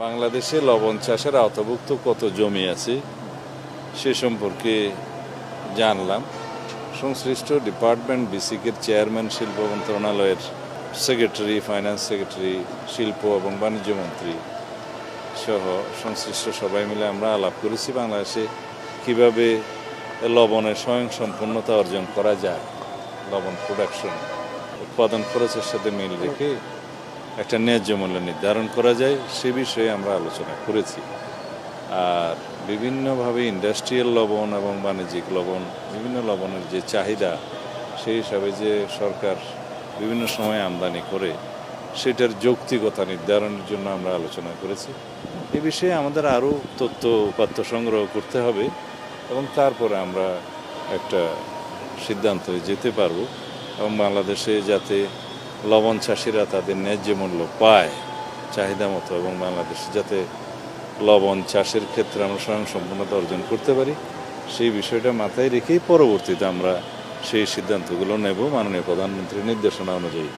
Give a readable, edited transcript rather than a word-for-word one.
বাংলাদেশে লবণ চাষের আওতাভুক্ত কত জমি আছে সে সম্পর্কে জানলাম। সংশ্লিষ্ট ডিপার্টমেন্ট বিসিকের চেয়ারম্যান শিল্প মন্ত্রণালয়ের সেক্রেটারি, ফাইন্যান্স সেক্রেটারি, শিল্প এবং বাণিজ্য মন্ত্রী সহ সংশ্লিষ্ট সবাই মিলে আমরা আলাপ করেছি বাংলাদেশে কিভাবে লবণের স্বয়ংসম্পূর্ণতা অর্জন করা যায়, লবণ প্রোডাকশন উৎপাদন খরচের সাথে মিল রেখে একটা ন্যায্য মূল্য নির্ধারণ করা যায় সে বিষয়ে আমরা আলোচনা করেছি। আর বিভিন্নভাবে ইন্ডাস্ট্রিয়াল লবণ এবং বাণিজ্যিক লবণ, বিভিন্ন লবণের যে চাহিদা সেই হিসাবে যে সরকার বিভিন্ন সময় আমদানি করে সেটার যৌক্তিকতা নির্ধারণের জন্য আমরা আলোচনা করেছি। এ বিষয়ে আমাদের আরও তথ্য উপাত্ত সংগ্রহ করতে হবে এবং তারপরে আমরা একটা সিদ্ধান্তে যেতে পারব এবং বাংলাদেশে যাতে লবণ চাষিরা তাদের ন্যায্য মূল্য পায় চাহিদা মতো এবং বাংলাদেশে যাতে লবণ চাষের ক্ষেত্রে আমরা স্বয়ংসম্পূর্ণতা অর্জন করতে পারি সেই বিষয়টা মাথায় রেখেই পরবর্তীতে আমরা সেই সিদ্ধান্তগুলো নেব মাননীয় প্রধানমন্ত্রীর নির্দেশনা অনুযায়ী।